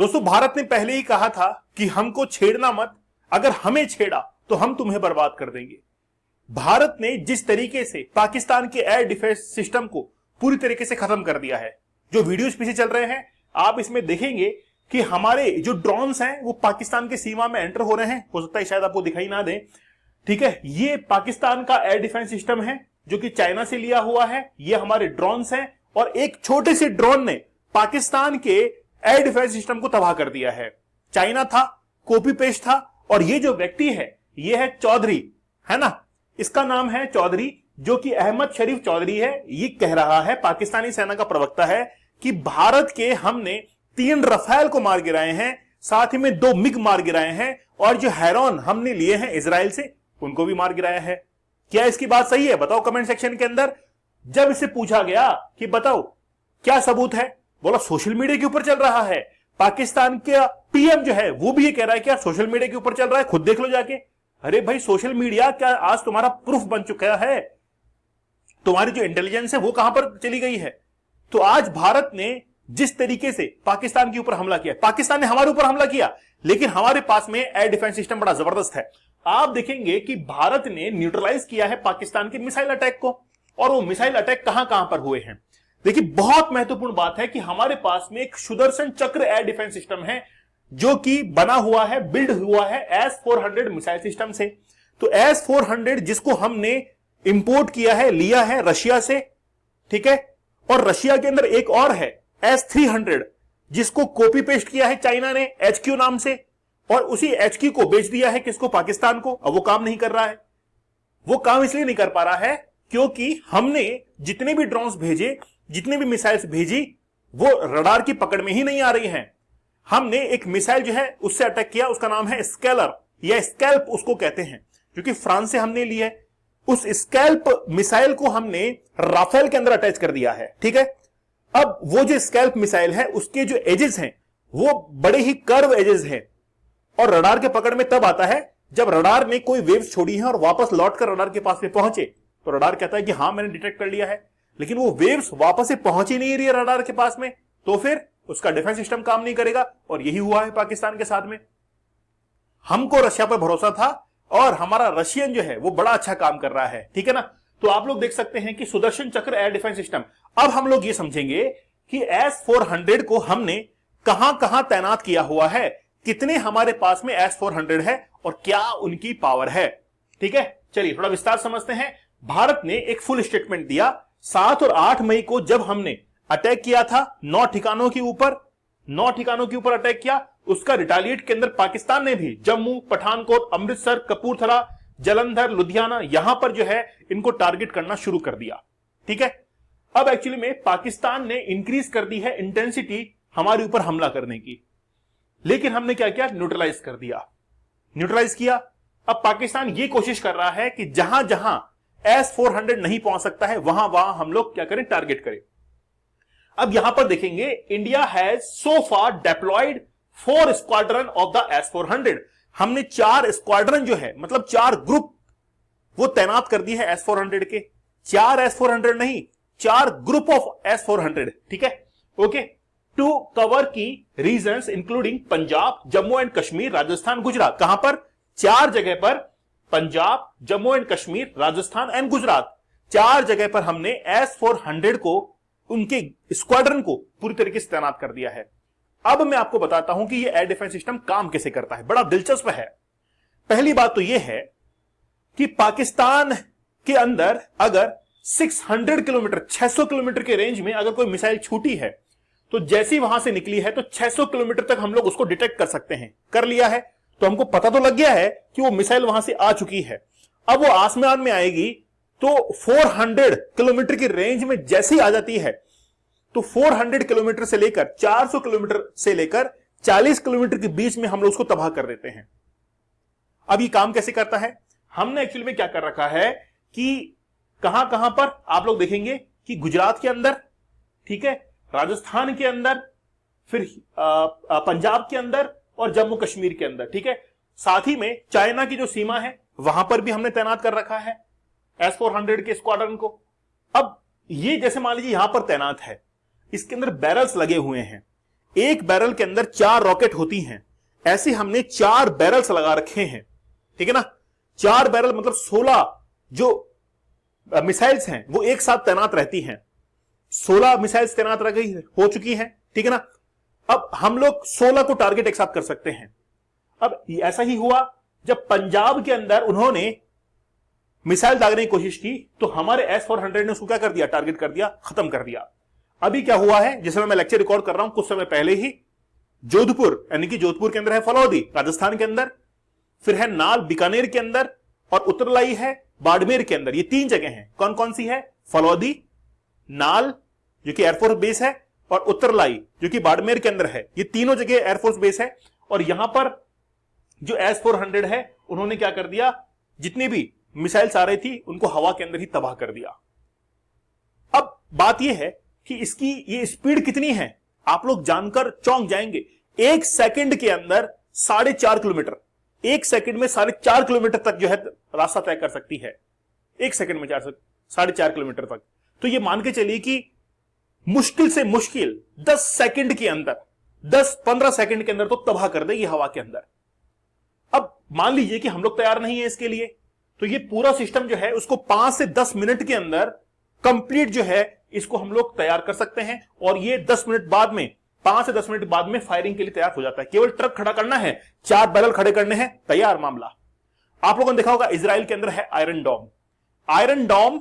दोस्तों, भारत ने पहले ही कहा था कि हमको छेड़ना मत, अगर हमें छेड़ा तो हम तुम्हें बर्बाद कर देंगे। भारत ने जिस तरीके से पाकिस्तान के एयर डिफेंस सिस्टम को पूरी तरीके से खत्म कर दिया है, जो वीडियोस पीछे चल रहे हैं आप इसमें देखेंगे कि हमारे जो ड्रोन्स हैं वो पाकिस्तान की सीमा में एंटर हो रहे हैं। हो सकता है शायद आपको दिखाई ना दे, ठीक है। ये पाकिस्तान का एयर डिफेंस सिस्टम है जो कि चाइना से लिया हुआ है। ये हमारे ड्रोन्स हैं और एक छोटे से ड्रोन ने पाकिस्तान के एयर डिफेंस सिस्टम को तबाह कर दिया है। चाइना था, कॉपी पेस्ट था। और ये जो व्यक्ति है ये है चौधरी, है ना, इसका नाम है चौधरी, जो कि अहमद शरीफ चौधरी है। ये कह रहा है, पाकिस्तानी सेना का प्रवक्ता है, कि भारत के हमने 3 रफेल को मार गिराए हैं, साथ ही में 2 मिग मार गिराए हैं, और जो हेरॉन हमने लिए हैं इजराइल से उनको भी मार गिराया है। क्या इसकी बात सही है? बताओ कमेंट सेक्शन के अंदर। जब इससे पूछा गया कि बताओ क्या सबूत है, बोला सोशल मीडिया के ऊपर चल रहा है। पाकिस्तान के पीएम जो है वो भी ये कह रहा है कि यार सोशल मीडिया के ऊपर चल रहा है, खुद देख लो जाके। अरे भाई, सोशल मीडिया क्या आज तुम्हारा प्रूफ बन चुका है? तुम्हारी जो इंटेलिजेंस है वो कहां पर चली गई है? तो आज भारत ने जिस तरीके से पाकिस्तान के ऊपर हमला किया, पाकिस्तान ने हमारे ऊपर हमला किया, लेकिन हमारे पास में एयर डिफेंस सिस्टम बड़ा जबरदस्त है। आप देखेंगे कि भारत ने न्यूट्रलाइज किया है पाकिस्तान के मिसाइल अटैक को। और वो मिसाइल अटैक कहां कहां पर हुए हैं? देखिए, बहुत महत्वपूर्ण बात है कि हमारे पास में एक सुदर्शन चक्र एयर डिफेंस सिस्टम है जो कि बना हुआ है, बिल्ड हुआ है S-400 मिसाइल सिस्टम से। तो S-400 जिसको हमने इंपोर्ट किया है, लिया है रशिया से, ठीक है। और रशिया के अंदर एक और है S-300 जिसको कॉपी पेस्ट किया है चाइना ने HQ नाम से, और उसी HQ को बेच दिया है किसको? पाकिस्तान को। अब वो काम नहीं कर रहा है। वो काम इसलिए नहीं कर पा रहा है क्योंकि हमने जितने भी ड्रोन्स भेजे, जितने भी मिसाइल्स भेजी, वो रडार की पकड़ में ही नहीं आ रही हैं। हमने एक मिसाइल जो है उससे अटैक किया, उसका नाम है स्केलर या स्कैल्प उसको कहते हैं, क्योंकि फ्रांस से हमने लिया है। उस स्कैल्प मिसाइल को हमने राफेल के अंदर अटैच कर दिया है, ठीक है। अब वो जो स्कैल्प मिसाइल है उसके जो एजेस हैं वो बड़े ही कर्व एजेस हैं, और रडार के पकड़ में तब आता है जब रडार ने कोई वेव्स छोड़ी है और वापस लौटकर रडार के पास में पहुंचे तो रडार कहता है कि हां मैंने डिटेक्ट कर लिया है, लेकिन वो वेव्स वापस से पहुंच ही नहीं रही है रडार के पास में, तो फिर उसका डिफेंस सिस्टम काम नहीं करेगा। और यही हुआ है पाकिस्तान के साथ में। हमको रशिया पर भरोसा था और हमारा रशियन जो है वो बड़ा अच्छा काम कर रहा है, ठीक है ना। तो आप लोग देख सकते हैं कि सुदर्शन चक्र एयर डिफेंस सिस्टम। अब हम लोग ये समझेंगे कि S-400 को हमने कहां कहां तैनात किया हुआ है, कितने हमारे पास में S-400 है और क्या उनकी पावर है, ठीक है। चलिए थोड़ा विस्तार समझते हैं। भारत ने एक फुल स्टेटमेंट दिया 7 और 8 मई को, जब हमने अटैक किया था 9 ठिकानों के ऊपर अटैक किया। उसका रिटालिएट के अंदर पाकिस्तान ने भी जम्मू, पठानकोट, अमृतसर, कपूरथला, जलंधर, लुधियाना, यहां पर जो है इनको टारगेट करना शुरू कर दिया, ठीक है। अब एक्चुअली में पाकिस्तान ने इंक्रीज कर दी है इंटेंसिटी हमारे ऊपर हमला करने की, लेकिन हमने क्या किया? न्यूट्रलाइज किया। अब पाकिस्तान ये कोशिश कर रहा है कि जहां जहां S-400 नहीं पहुंच सकता है वहां वहां हम लोग क्या करें? टारगेट करें। अब यहां पर देखेंगे, India has so far deployed 4 squadron of the S-400। हमने 4 स्क्वाड्रन जो है, मतलब 4 ग्रुप वो तैनात कर दी है S-400 के। 4 S-400 नहीं, 4 ग्रुप ऑफ S-400, ठीक है, okay. To cover key regions including Punjab, Jammu and Kashmir, Rajasthan, Gujarat. कहां पर? 4 जगह पर, पंजाब, जम्मू एंड कश्मीर, राजस्थान एंड गुजरात, 4 जगह पर हमने S-400 को, उनके स्क्वाड्रन को पूरी तरीके से तैनात कर दिया है। अब मैं आपको बताता हूं कि ये एयर डिफेंस सिस्टम काम कैसे करता है, बड़ा दिलचस्प है। पहली बात तो यह है कि पाकिस्तान के अंदर अगर 600 किलोमीटर, 600 किलोमीटर के रेंज में अगर कोई मिसाइल छूटी है तो जैसी वहां से निकली है तो 600 किलोमीटर तक हम लोग उसको डिटेक्ट कर सकते हैं। कर लिया है तो हमको पता तो लग गया है कि वो मिसाइल वहां से आ चुकी है। अब वो आसमान में आएगी तो 400 किलोमीटर की रेंज में जैसे ही आ जाती है तो 400 किलोमीटर से लेकर 400 किलोमीटर से लेकर 40 किलोमीटर के बीच में हम लोग उसको तबाह कर देते हैं। अब ये काम कैसे करता है? हमने एक्चुअली में क्या कर रखा है कि कहां कहां पर आप लोग देखेंगे कि गुजरात के अंदर, ठीक है, राजस्थान के अंदर, फिर पंजाब के अंदर और जम्मू कश्मीर के अंदर, ठीक है। साथ ही में चाइना की जो सीमा है वहां पर भी हमने तैनात कर रखा है S-400 के स्क्वाड्रन को। अब ये जैसे मान लीजिए यहां पर तैनात है, इसके अंदर बैरल्स लगे हुए हैं। एक बैरल के अंदर 4 रॉकेट होती हैं, ऐसे हमने 4 बैरल्स लगा रखे हैं, ठीक है ना। 4 बैरल मतलब 16 जो मिसाइल्स हैं वो एक साथ तैनात रहती हैं। 16 मिसाइल्स तैनात रह गई हो चुकी हैं, ठीक है ना। अब हम लोग 16 को टारगेट एक साथ कर सकते हैं। अब ऐसा ही हुआ जब पंजाब के अंदर उन्होंने मिसाइल दागने की कोशिश की तो हमारे S-400 ने उसको क्या कर दिया, टारगेट कर दिया, खत्म कर दिया। अभी क्या हुआ है, जिस समय मैं लेक्चर रिकॉर्ड कर रहा हूं कुछ समय पहले ही जोधपुर, यानी कि जोधपुर के अंदर है फलौदी राजस्थान के अंदर, फिर है नाल बीकानेर के अंदर, और उत्तरलाई है बाड़मेर के अंदर। ये 3 जगह हैं। कौन कौन सी है? फलौदी, नाल जो कि एयरफोर्स बेस है, और उत्तरलाई जो कि बाड़मेर के अंदर है। ये तीनों जगह एयरफोर्स बेस है। और यहां पर जो S-400 है उन्होंने क्या कर दिया, जितनी भी मिसाइल्स आ रही थी उनको हवा के अंदर ही तबाह कर दिया। अब बात यह है कि इसकी ये स्पीड कितनी है, आप लोग जानकर चौंक जाएंगे। 1 सेकंड के अंदर 4.5 किलोमीटर, 1 सेकंड में 4.5 किलोमीटर तक जो है रास्ता तय कर सकती है। 1 सेकंड में 4.5 किलोमीटर तक। तो ये मान के चलिए कि मुश्किल से मुश्किल 10 सेकंड के अंदर, 10-15 सेकंड के अंदर तो तबाह कर देगी हवा के अंदर। अब मान लीजिए कि हम लोग तैयार नहीं है इसके लिए, तो ये पूरा सिस्टम जो है उसको 5 से 10 मिनट के अंदर कंप्लीट जो है इसको हम लोग तैयार कर सकते हैं। और ये 10 मिनट बाद में, 5 से 10 मिनट बाद में फायरिंग के लिए तैयार हो जाता है। केवल ट्रक खड़ा करना है, 4 बैरल खड़े करने हैं, तैयार मामला। आप लोगों ने देखा होगा इजराइल के अंदर है आयरन डोम। आयरन डोम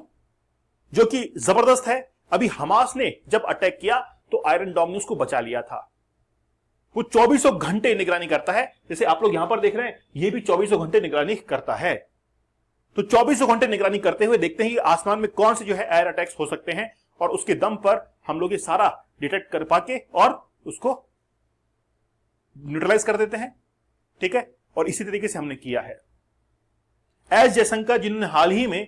जो कि जबरदस्त है। अभी हमास ने जब अटैक किया तो आयरन डोम ने उसको बचा लिया था। वो 24 घंटे निगरानी करता है, जैसे आप लोग यहां पर देख रहे हैं, ये भी 24 घंटे निगरानी करता है। तो 24 घंटे निगरानी करते हुए देखते हैं कि आसमान में कौन से जो है एयर अटैक्स हो सकते हैं, और उसके दम पर हम लोग ये सारा डिटेक्ट कर पाके और उसको न्यूट्रलाइज कर देते हैं, ठीक है। और इसी तरीके से हमने किया है। एस जयशंकर जिन्होंने हाल ही में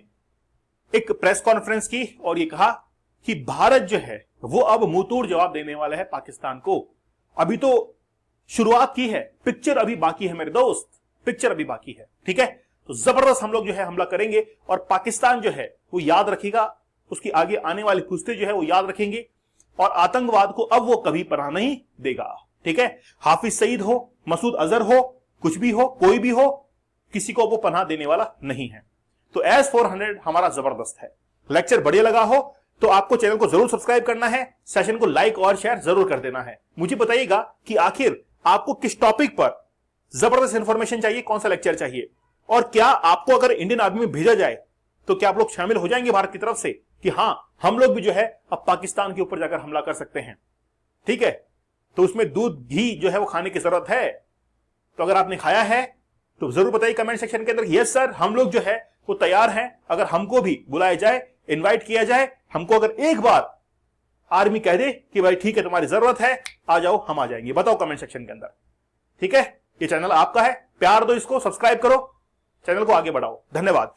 एक प्रेस कॉन्फ्रेंस की और ये कहा कि भारत जो है वो अब मुंहतोड़ जवाब देने वाला है पाकिस्तान को। अभी तो शुरुआत की है, पिक्चर अभी बाकी है मेरे दोस्त, पिक्चर अभी बाकी है, ठीक है। तो जबरदस्त हम लोग जो है हमला करेंगे, और पाकिस्तान जो है वो याद रखेगा, उसकी आगे आने वाली पुश्तें जो है वो याद रखेंगे, और आतंकवाद को अब वो कभी पनाह नहीं देगा, ठीक है। हाफिज सईद हो, मसूद अजहर हो, कुछ भी हो, कोई भी हो, किसी को वो पनाह देने वाला नहीं है। तो S-400 हमारा जबरदस्त है। लेक्चर बढ़िया लगा हो तो आपको चैनल को जरूर सब्सक्राइब करना है, सेशन को लाइक और शेयर जरूर कर देना है। मुझे बताइएगा कि आखिर आपको किस टॉपिक पर जबरदस्त इंफॉर्मेशन चाहिए, कौन सा लेक्चर चाहिए, और क्या आपको अगर इंडियन आर्मी में भेजा जाए तो क्या आप लोग शामिल हो जाएंगे भारत की तरफ से कि हां हम लोग भी जो है अब पाकिस्तान के ऊपर जाकर हमला कर सकते हैं, ठीक है। तो उसमें दूध घी जो है वो खाने की जरूरत है। तो अगर आपने खाया है तो जरूर बताइए कमेंट सेक्शन के अंदर, यस सर हम लोग जो है वो तैयार हैं। अगर हमको भी बुलाया जाए, इनवाइट किया जाए, हमको अगर एक बार आर्मी कह दे कि भाई ठीक है तुम्हारी जरूरत है, आ जाओ, हम आ जाएंगे, बताओ कमेंट सेक्शन के अंदर, ठीक है। ये चैनल आपका है, प्यार दो इसको, सब्सक्राइब करो, चैनल को आगे बढ़ाओ। धन्यवाद।